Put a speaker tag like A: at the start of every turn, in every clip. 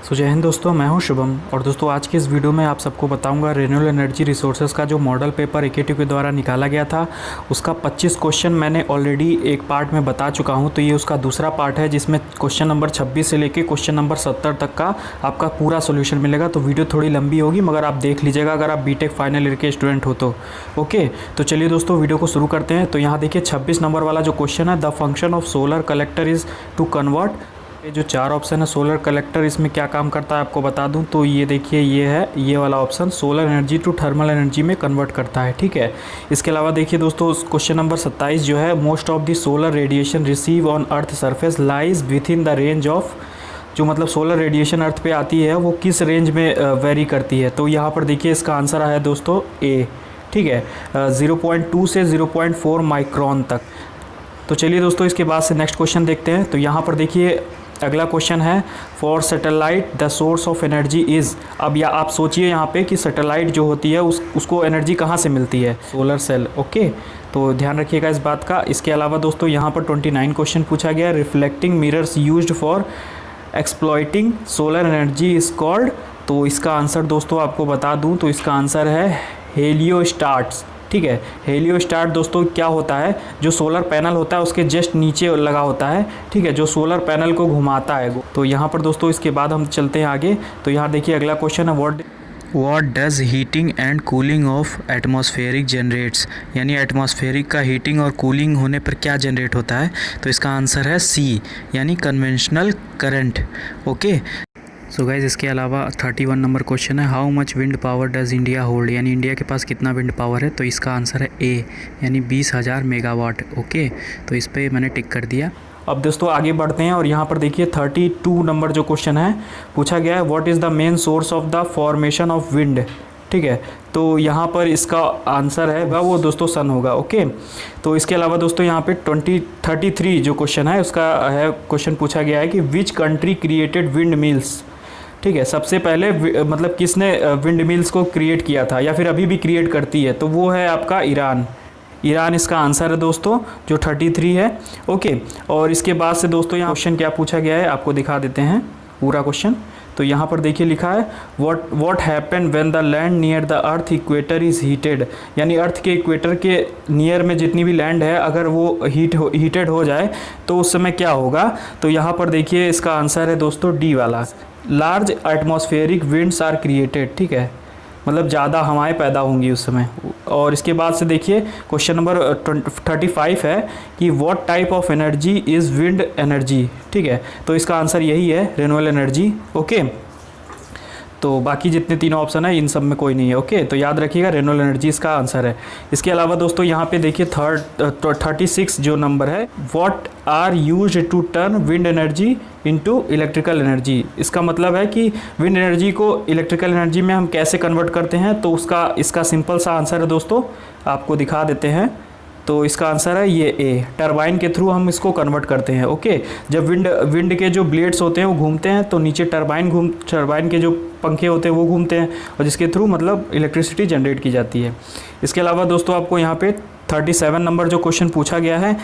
A: जय हिंद दोस्तों, मैं हूं शुभम। और दोस्तों आज के इस वीडियो में आप सबको बताऊंगा रिन्यूएबल एनर्जी रिसोर्सेज का जो मॉडल पेपर एकेटी के द्वारा निकाला गया था उसका 25 क्वेश्चन मैंने ऑलरेडी एक पार्ट में बता चुका हूं। तो ये उसका दूसरा पार्ट है जिसमें क्वेश्चन नंबर 26 से लेके क्वेश्चन नंबर 70 तक का आपका पूरा सोल्यूशन मिलेगा। तो वीडियो थोड़ी लंबी होगी मगर आप देख लीजिएगा अगर आप बीटेक फाइनल ईयर के स्टूडेंट हो तो। ओके, तो चलिए दोस्तों वीडियो को शुरू करते हैं। तो यहाँ देखिए 26 नंबर वाला जो क्वेश्चन है, the function of solar collector is to convert. ये जो चार ऑप्शन है सोलर कलेक्टर, इसमें क्या काम करता है आपको बता दूं तो ये देखिए ये है, ये वाला option solar energy to thermal energy में कन्वर्ट करता है। ठीक है, इसके अलावा देखिए दोस्तों क्वेश्चन नंबर 27 जो है, most of the solar radiation receive on earth surface lies with in the range of, जो मतलब सोलर रेडिएशन अर्थ पे आती है वो किस रेंज में वेरी करती है। तो यहाँ पर देखिए इसका आंसर है दोस्तों ए। ठीक है, 0.2 से 0.4 माइक्रोन तक। तो चलिए दोस्तों इसके बाद से नेक्स्ट क्वेश्चन देखते हैं। तो यहाँ पर देखिए अगला क्वेश्चन है, for satellite the source of energy is. अब या आप सोचिए यहाँ पे कि सैटेलाइट जो होती है उसको एनर्जी कहाँ से मिलती है, सोलर सेल। ओके, तो ध्यान रखिएगा इस बात का। इसके अलावा दोस्तों यहाँ पर 29 क्वेश्चन पूछा गया, reflecting mirrors used for exploiting solar energy is called. तो इसका आंसर दोस्तों आपको बता दूँ तो इसका आंसर है हेलियोस्टाट्स। ठीक है, हेलियोस्टाट दोस्तों क्या होता है, जो सोलर पैनल होता है उसके जस्ट नीचे लगा होता है। ठीक है, जो सोलर पैनल को घुमाता है वो। तो यहाँ पर दोस्तों इसके बाद हम चलते हैं आगे। तो यहाँ देखिए अगला क्वेश्चन है, what does heating and cooling of atmospheric generates. यानी एटमॉस्फेरिक का हीटिंग और कूलिंग होने पर क्या जनरेट होता है। तो इसका आंसर है सी, यानी conventional current. Okay, so guys इसके अलावा 31 नंबर क्वेश्चन है, how much wind power does India hold. यानी इंडिया के पास कितना विंड पावर है। तो इसका आंसर है ए, यानी 20,000 मेगावाट। ओके, तो इस पर मैंने टिक कर दिया। अब दोस्तों आगे बढ़ते हैं और यहाँ पर देखिए 32 नंबर जो क्वेश्चन है पूछा गया है, what is the main source of the formation of wind. ठीक है, तो यहाँ पर इसका आंसर है वो दोस्तों सन होगा। ओके, तो इसके अलावा दोस्तों यहाँ पे 33 जो क्वेश्चन है उसका है, क्वेश्चन पूछा गया है कि which country created wind mills. ठीक है, सबसे पहले मतलब किसने विंड मिल्स को क्रिएट किया था या फिर अभी भी क्रिएट करती है, तो वो है आपका ईरान। ईरान इसका आंसर है दोस्तों, जो 33 है। ओके, और इसके बाद से दोस्तों यहाँ क्वेश्चन क्या पूछा गया है आपको दिखा देते हैं पूरा क्वेश्चन। तो यहाँ पर देखिए लिखा है, what happen when the land near the earth equator is heated. यानी अर्थ के इक्वेटर के नियर में जितनी भी लैंड है अगर वो हीटेड हो जाए तो उस समय क्या होगा। तो यहाँ पर देखिए इसका आंसर है दोस्तों डी वाला, large atmospheric winds are created. ठीक है, मतलब ज़्यादा हवाएं पैदा होंगी उस समय। और इसके बाद से देखिए क्वेश्चन नंबर 35 है कि what type of energy is wind energy. ठीक है, तो इसका आंसर यही है, रिन्यूएबल एनर्जी। ओके, तो बाकी जितने तीनों ऑप्शन है इन सब में कोई नहीं है। ओके, तो याद रखिएगा रिन्यूएबल एनर्जी इसका आंसर है। इसके अलावा दोस्तों यहाँ पे देखिए 36 जो नंबर है, what are used to turn wind energy into electrical energy. इसका मतलब है कि विंड एनर्जी को इलेक्ट्रिकल एनर्जी में हम कैसे कन्वर्ट करते हैं। तो इसका सिंपल सा आंसर है दोस्तों, आपको दिखा देते हैं। तो इसका आंसर है ये ए, टरबाइन के थ्रू हम इसको कन्वर्ट करते हैं। ओके, जब विंड के जो ब्लेड्स होते हैं वो घूमते हैं तो नीचे टरबाइन के जो पंखे होते हैं वो घूमते हैं और जिसके थ्रू मतलब इलेक्ट्रिसिटी जनरेट की जाती है। इसके अलावा दोस्तों आपको यहाँ पे 37 नंबर जो क्वेश्चन पूछा गया है,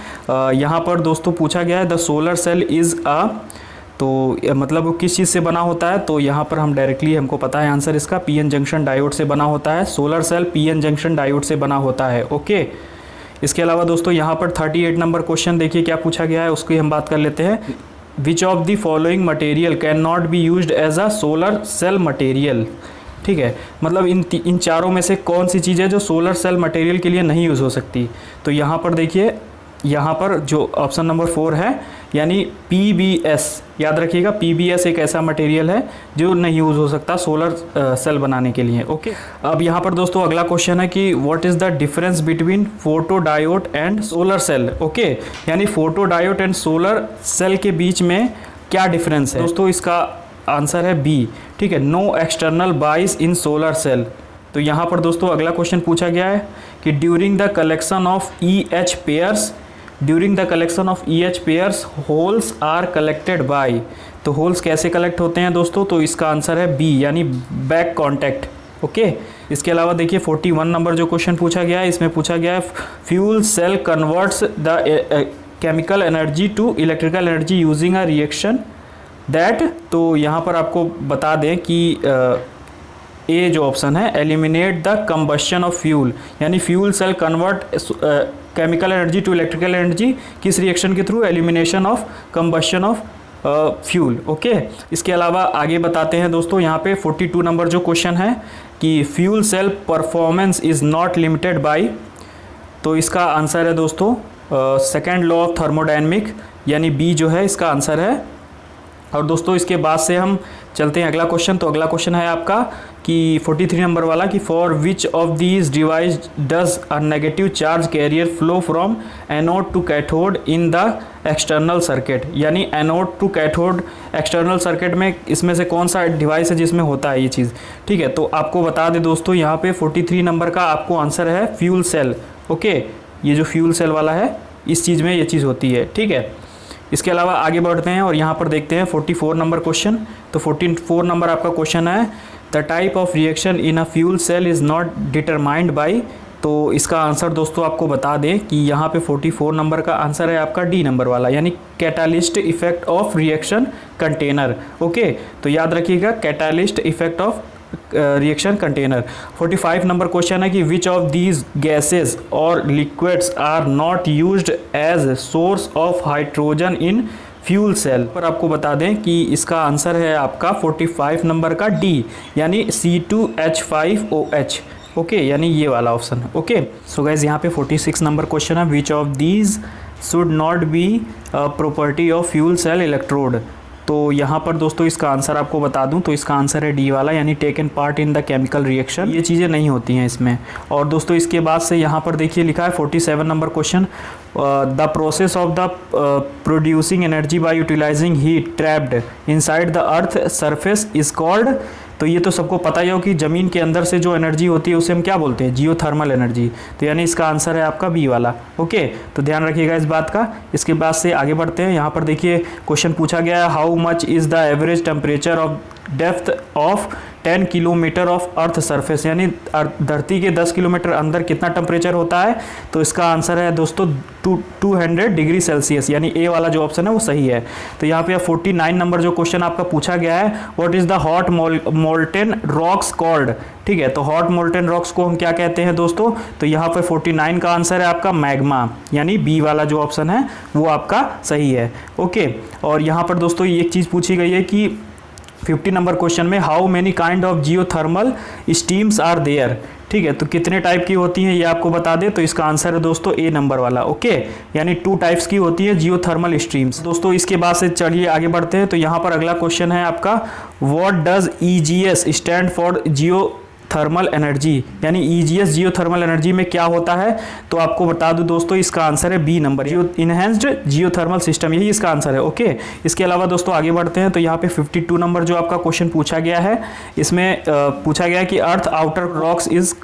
A: यहाँ पर दोस्तों पूछा गया है the solar cell is a, तो मतलब वो किस चीज़ से बना होता है। तो यहाँ पर हम डायरेक्टली, हमको पता है आंसर इसका, पीएन जंक्शन डायोड से बना होता है। Solar cell PN junction diode से बना होता है। ओके, इसके अलावा दोस्तों यहाँ पर 38 नंबर क्वेश्चन देखिए क्या पूछा गया है, उसकी हम बात कर लेते हैं। Which of the following material can not be used as a solar cell material. ठीक है, मतलब इन चारों में से कौन सी चीज़ है जो सोलर सेल मटेरियल के लिए नहीं यूज़ हो सकती। तो यहाँ पर देखिए, यहाँ पर जो ऑप्शन नंबर 4 है यानी PBS, याद रखिएगा PBS एक ऐसा मटेरियल है जो नहीं यूज़ हो सकता सोलर सेल बनाने के लिए। ओके, अब यहाँ पर दोस्तों अगला क्वेश्चन है कि what is the difference between photo diode and solar cell. Okay, यानी photo diode and solar cell के बीच में क्या डिफरेंस है दोस्तों। इसका आंसर है बी। ठीक है, नो एक्सटर्नल बाइस इन सोलर सेल। तो यहाँ पर दोस्तों अगला क्वेश्चन पूछा गया है कि during the collection of EH pairs, during the collection of EH pairs holes are collected by. तो होल्स कैसे कलेक्ट होते हैं दोस्तों। तो इसका आंसर है बी, यानी बैक कॉन्टैक्ट। ओके, इसके अलावा देखिए 41 नंबर जो क्वेश्चन पूछा गया है, इसमें पूछा गया है fuel cell converts the chemical energy to electrical energy using a reaction that, तो यहाँ पर आपको बता दें कि ए जो ऑप्शन है, eliminate the combustion of fuel, यानी fuel cell convert chemical energy to electrical energy किस रिएक्शन के through, elimination of combustion of fuel. Okay, इसके अलावा आगे बताते हैं दोस्तों, यहाँ पे 42 नंबर जो क्वेश्चन है कि fuel cell performance is not limited by, तो इसका आंसर है दोस्तों सेकेंड लॉ ऑफ थर्मोडायनेमिक, यानी बी जो है इसका आंसर है। और दोस्तों इसके बाद से हम चलते हैं अगला क्वेश्चन। तो अगला क्वेश्चन है आपका कि 43 नंबर वाला कि for which of these device does a negative charge carrier flow from anode to cathode in the external circuit, यानी anode to cathode external circuit में इसमें से कौन सा डिवाइस है जिसमें होता है ये चीज़। ठीक है, तो आपको बता दें दोस्तों यहाँ पे 43 नंबर का आपको आंसर है फ्यूल सेल। ओके, ये जो फ्यूल सेल वाला है इस चीज़ में ये चीज़ होती है। ठीक है, इसके अलावा आगे बढ़ते हैं और यहाँ पर देखते हैं 44 नंबर क्वेश्चन। तो 44 नंबर आपका क्वेश्चन है the type of reaction in a fuel cell is not determined by, तो इसका आंसर दोस्तों आपको बता दें कि यहाँ पे 44 नंबर का आंसर है आपका डी नंबर वाला, यानी catalyst effect of reaction container. Okay, तो याद रखिएगा catalyst effect of reaction container. 45 number question है कि विच ऑफ दीज गैसेज और liquids are not used as source of hydrogen in fuel cell, पर आपको बता दें कि इसका आंसर है आपका 45 नंबर का डी, यानी C2H5OH। ओके, यानी ये वाला ऑप्शन है। ओके, सो गाइज यहाँ पे 46 नंबर क्वेश्चन है which of these should not be property of fuel cell electrode, तो यहाँ पर दोस्तों इसका आंसर आपको बता दूं तो इसका आंसर है डी वाला, यानी taken part in the chemical reaction, ये चीज़ें नहीं होती हैं इसमें। और दोस्तों इसके बाद से यहाँ पर देखिए लिखा है 47 number question, the process of the producing energy by utilizing heat trapped inside the earth surface is called, तो ये तो सबको पता ही हो कि ज़मीन के अंदर से जो एनर्जी होती है उसे हम क्या बोलते हैं, जियोथर्मल एनर्जी, तो यानी इसका आंसर है आपका बी वाला। ओके, तो ध्यान रखिएगा इस बात का। इसके बाद से आगे बढ़ते हैं, यहाँ पर देखिए क्वेश्चन पूछा गया है how much is the average temperature of depth of 10 kilometre of earth surface, यानी धरती के 10 किलोमीटर अंदर कितना टेम्परेचर होता है, तो इसका आंसर है दोस्तों 200 डिग्री सेल्सियस, यानी ए वाला जो ऑप्शन है वो सही है। तो यहाँ पे 49 नंबर जो क्वेश्चन आपका पूछा गया है what is the hot molten rocks called. ठीक है, तो हॉट मोल्टेन रॉक्स को हम क्या कहते हैं दोस्तों, तो यहाँ पे 49 का आंसर है आपका मैग्मा, यानी बी वाला जो ऑप्शन है वो आपका सही है। ओके, और यहाँ पर दोस्तों एक चीज़ पूछी गई है कि 50 नंबर क्वेश्चन में how many kind of geothermal steams are there. ठीक है, तो कितने टाइप की होती हैं ये आपको बता दें, तो इसका आंसर है दोस्तों ए नंबर वाला। ओके, यानी 2 टाइप्स की होती है जियोथर्मल स्ट्रीम्स। दोस्तों इसके बाद से चलिए आगे बढ़ते हैं, तो यहाँ पर अगला क्वेश्चन है आपका what does EGS stand for geothermal energy, यानी EGS जियोथर्मल एनर्जी में क्या होता है, तो आपको बता दूं दोस्तों इसका आंसर है B number, enhanced geothermal system, यही इसका आंसर है। ओके, इसके अलावा दोस्तों आगे बढ़ते हैं, तो यहाँ पे 52 नंबर जो आपका क्वेश्चन पूछा गया है, इसमें पूछा गया है कि earth outer rocks is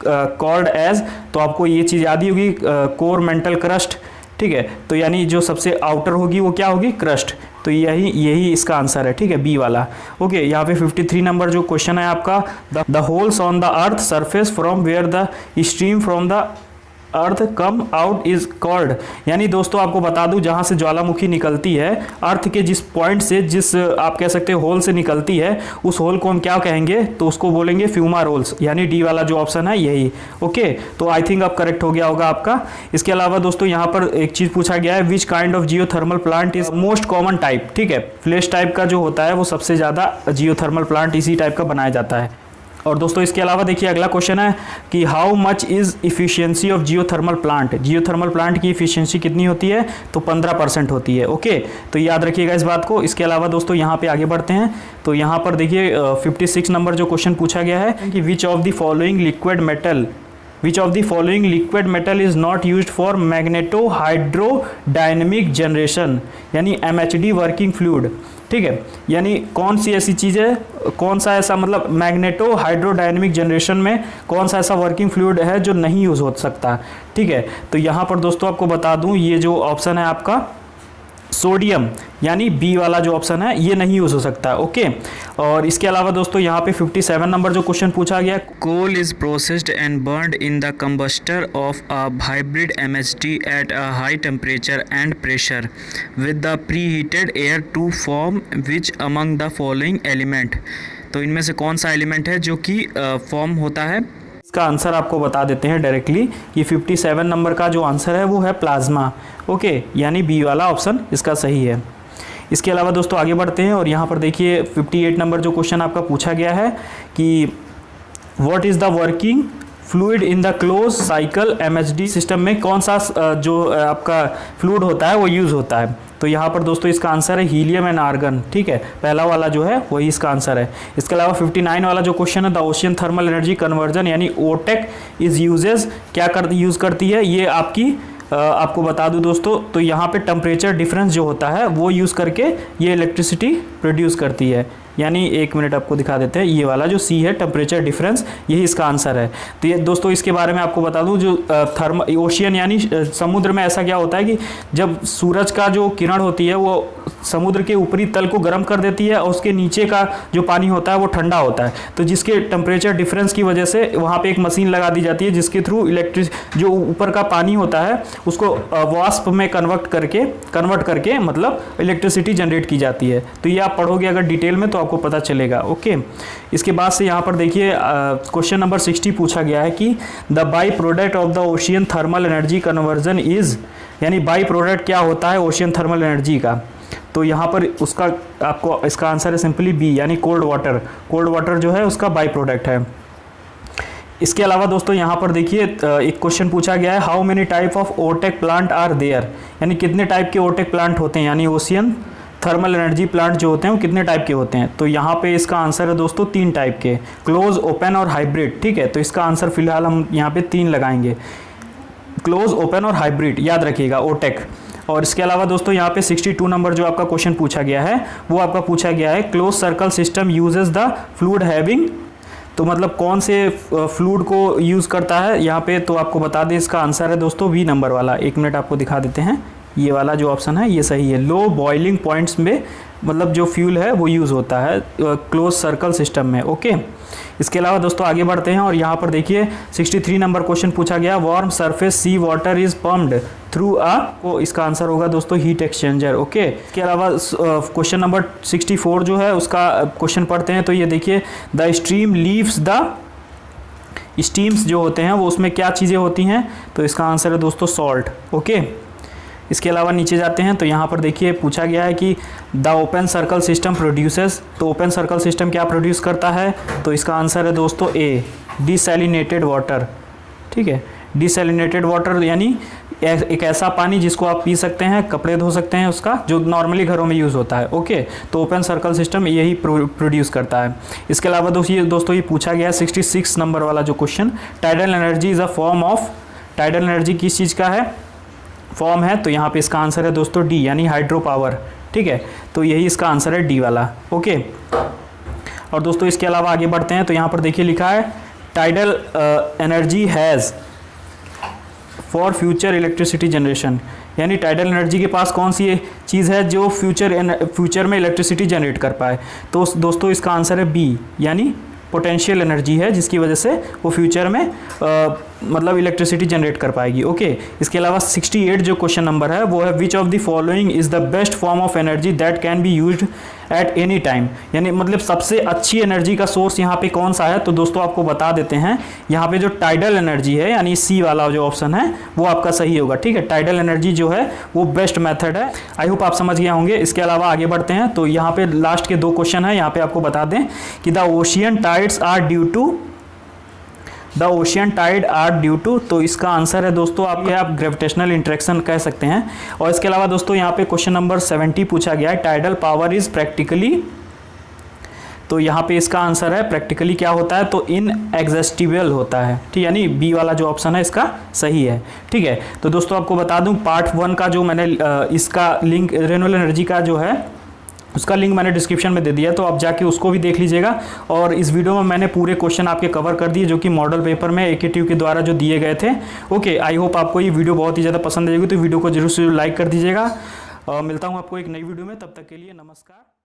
A: called as, तो आपको ये चीज़ याद ही होगी कोर मेंटल क्रस्ट। ठीक है, तो यानी जो सबसे आउटर होगी वो क्या होगी, क्रस्ट, तो यही इसका आंसर है। ठीक है, बी वाला। ओके, यहाँ पे 53 नंबर जो क्वेश्चन है आपका the holes on the earth surface from where the stream from the earth come out is called, यानी दोस्तों आपको बता दूं जहां से ज्वालामुखी निकलती है अर्थ के जिस पॉइंट से, जिस आप कह सकते हैं होल से निकलती है, उस होल को हम क्या कहेंगे, तो उसको बोलेंगे फ्यूमा रोल्स, यानी डी वाला जो ऑप्शन है यही। ओके, तो आई थिंक अब करेक्ट हो गया होगा आपका। इसके अलावा दोस्तों यहाँ पर एक चीज़ पूछा गया है which kind of geothermal plant is most common type. ठीक है, फ्लैश टाइप का जो होता है वो सबसे ज़्यादा जियोथर्मल प्लांट इसी टाइप का बनाया जाता है। और दोस्तों इसके अलावा देखिए अगला क्वेश्चन है कि how much is efficiency of geothermal plant, geothermal plant की इफ़िशियंसी कितनी होती है, तो 15% होती है। ओके, तो याद रखिएगा इस बात को। इसके अलावा दोस्तों यहाँ पे आगे बढ़ते हैं, तो यहाँ पर देखिए 56 नंबर जो क्वेश्चन पूछा गया है कि which of the following liquid metal is not used for magneto hydrodynamic generation, यानी MHD वर्किंग फ्लूइड। ठीक है, यानी कौन सी ऐसी चीज़ है, कौन सा ऐसा मतलब मैग्नेटो हाइड्रोडायनेमिक जनरेशन में कौन सा ऐसा वर्किंग फ्लूइड है जो नहीं यूज़ हो सकता। ठीक है, तो यहाँ पर दोस्तों आपको बता दूँ ये जो ऑप्शन है आपका सोडियम, यानी बी वाला जो ऑप्शन है ये नहीं यूज़ हो सकता है। ओके, और इसके अलावा दोस्तों यहाँ पे 57 नंबर जो क्वेश्चन पूछा गया, coal is processed and burned in the combustor of a hybrid MHD at a high temperature and pressure with the preheated air to form which among the following element. तो इनमें से कौन सा element है जो कि form होता है? इसका आंसर आपको बता देते हैं डायरेक्टली कि 57 नंबर का जो आंसर है वो है प्लाज्मा। ओके, यानी बी वाला ऑप्शन इसका सही है। इसके अलावा दोस्तों आगे बढ़ते हैं और यहाँ पर देखिए 58 नंबर जो क्वेश्चन आपका पूछा गया है कि what is the working fluid in the close cycle MHD system में कौन सा जो आपका फ्लूइड होता है वो यूज़ होता है। तो यहाँ पर दोस्तों इसका आंसर है हीलियम एंड आर्गन। ठीक है, पहला वाला जो है वही इसका आंसर है। इसके अलावा 59 वाला जो क्वेश्चन है the ocean thermal energy conversion यानी ओटेक इज यूजेज क्या यूज़ करती है, ये आपको बता दूं दोस्तों, तो यहाँ पे टेम्परेचर डिफरेंस जो होता है वो यूज़ करके ये इलेक्ट्रिसिटी प्रोड्यूस करती है। यानी एक मिनट आपको दिखा देते हैं, ये वाला जो सी है टेम्परेचर डिफरेंस, यही इसका आंसर है। तो ये दोस्तों इसके बारे में आपको बता दूं, जो ओशियन यानी समुद्र में ऐसा क्या होता है कि जब सूरज का जो किरण होती है वो समुद्र के ऊपरी तल को गर्म कर देती है और उसके नीचे का जो पानी होता है वो ठंडा होता है। तो जिसके टेम्परेचर डिफरेंस की वजह से वहाँ पे एक मशीन लगा दी जाती है जिसके थ्रू जो ऊपर का पानी होता है उसको वाष्प में कन्वर्ट करके मतलब इलेक्ट्रिसिटी जनरेट की जाती है। तो ये आप पढ़ोगे अगर डिटेल में तो आपको पता चलेगा। ओके, इसके बाद से यहाँ पर देखिए क्वेश्चन नंबर 60 पूछा गया है कि the by product of the ocean thermal energy conversion is, यानी बाई प्रोडक्ट क्या होता है ओशियन थर्मल एनर्जी का। तो यहाँ पर उसका आपको इसका आंसर है सिंपली बी, यानी कोल्ड वाटर। कोल्ड वाटर जो है उसका बाई प्रोडक्ट है। इसके अलावा दोस्तों यहाँ पर देखिए एक क्वेश्चन पूछा गया है how many type of OTEC plant are there, यानी कितने टाइप के ओटेक प्लांट होते हैं, यानी ओशियन थर्मल एनर्जी प्लांट जो होते हैं वो कितने टाइप के होते हैं। तो यहाँ पे इसका आंसर है दोस्तों 3 टाइप के, क्लोज, ओपन और हाइब्रिड। ठीक है, तो इसका आंसर फिलहाल हम यहाँ पे 3 लगाएंगे, क्लोज, ओपन और हाइब्रिड, याद रखिएगा ओटेक। और इसके अलावा दोस्तों यहाँ पे 62 नंबर जो आपका क्वेश्चन पूछा गया है वो आपका पूछा गया है close circle system uses the fluid having, तो मतलब कौन से फ्लूइड को यूज़ करता है यहाँ पे। तो आपको बता दें इसका आंसर है दोस्तों बी नंबर वाला। एक मिनट आपको दिखा देते हैं, ये वाला जो ऑप्शन है ये सही है। लो बॉइलिंग पॉइंट्स में मतलब जो फ्यूल है वो यूज़ होता है क्लोज सर्कल सिस्टम में। ओके, इसके अलावा दोस्तों आगे बढ़ते हैं और यहाँ पर देखिए 63 नंबर क्वेश्चन पूछा गया warm surface sea water is pumped through को इसका आंसर होगा दोस्तों हीट एक्सचेंजर। ओके, इसके अलावा क्वेश्चन नंबर 64 जो है उसका क्वेश्चन पढ़ते हैं। तो ये देखिए the stream leaves the stems जो होते हैं वो उसमें क्या चीज़ें होती हैं, तो इसका आंसर है दोस्तों सॉल्ट। ओके, इसके अलावा नीचे जाते हैं तो यहाँ पर देखिए पूछा गया है कि the open circle system produces, तो ओपन सर्कल सिस्टम क्या प्रोड्यूस करता है, तो इसका आंसर है दोस्तों ए, डिसैलिनेटेड वाटर। ठीक है, डिसैलिनेटेड वाटर यानी एक ऐसा पानी जिसको आप पी सकते हैं, कपड़े धो सकते हैं उसका, जो नॉर्मली घरों में यूज़ होता है। ओके, तो ओपन सर्कल सिस्टम यही प्रोड्यूस करता है। इसके अलावा दोस्तों ये पूछा गया 66 नंबर वाला जो question, tidal energy is a form of, tidal energy किस चीज़ का है, फॉर्म है, तो यहाँ पे इसका आंसर है दोस्तों डी, यानी हाइड्रो पावर। ठीक है, तो यही इसका आंसर है डी वाला। ओके, और दोस्तों इसके अलावा आगे बढ़ते हैं तो यहाँ पर देखिए लिखा है tidal energy has for future electricity generation, यानी टाइडल एनर्जी के पास कौन सी चीज़ है जो फ्यूचर में इलेक्ट्रिसिटी जनरेट कर पाए। तो दोस्तों इसका आंसर है बी, यानी पोटेंशियल एनर्जी है जिसकी वजह से वो फ्यूचर में मतलब इलेक्ट्रिसिटी जनरेट कर पाएगी। ओके, इसके अलावा 68 जो क्वेश्चन नंबर है वो है which of the following is the best form of energy that can be used at any time, यानी मतलब सबसे अच्छी एनर्जी का सोर्स यहाँ पे कौन सा है। तो दोस्तों आपको बता देते हैं यहाँ पे जो टाइडल एनर्जी है यानी सी वाला जो ऑप्शन है वो आपका सही होगा। ठीक है, टाइडल एनर्जी जो है वो बेस्ट मेथड है। आई होप आप समझ गए होंगे। इसके अलावा आगे बढ़ते हैं तो यहाँ पे लास्ट के 2 क्वेश्चन है, यहाँ पे आपको बता दें कि the ocean tides are due to, the ocean tide are due to, तो इसका आंसर है दोस्तों आप ग्रेविटेशनल इंटरेक्शन कह सकते हैं। और इसके अलावा दोस्तों यहाँ पे क्वेश्चन नंबर 70 पूछा गया है टाइडल पावर इज प्रैक्टिकली, तो यहाँ पे इसका आंसर है प्रैक्टिकली क्या होता है, तो इनएग्जॉस्टिबल होता है। ठीक, यानी बी वाला जो ऑप्शन है इसका सही है। ठीक है, तो दोस्तों आपको बता दूं पार्ट 1 का जो मैंने इसका लिंक रेनोल एनर्जी का जो है उसका लिंक मैंने डिस्क्रिप्शन में दे दिया, तो आप जाके उसको भी देख लीजिएगा। और इस वीडियो में मैंने पूरे क्वेश्चन आपके कवर कर दिए जो कि मॉडल पेपर में AKTU के द्वारा जो दिए गए थे। ओके, आई होप आपको ये वीडियो बहुत ही ज़्यादा पसंद आएगी, तो वीडियो को जरूर से लाइक कर दीजिएगा मिलता हूँ आपको एक नई वीडियो में, तब तक के लिए नमस्कार।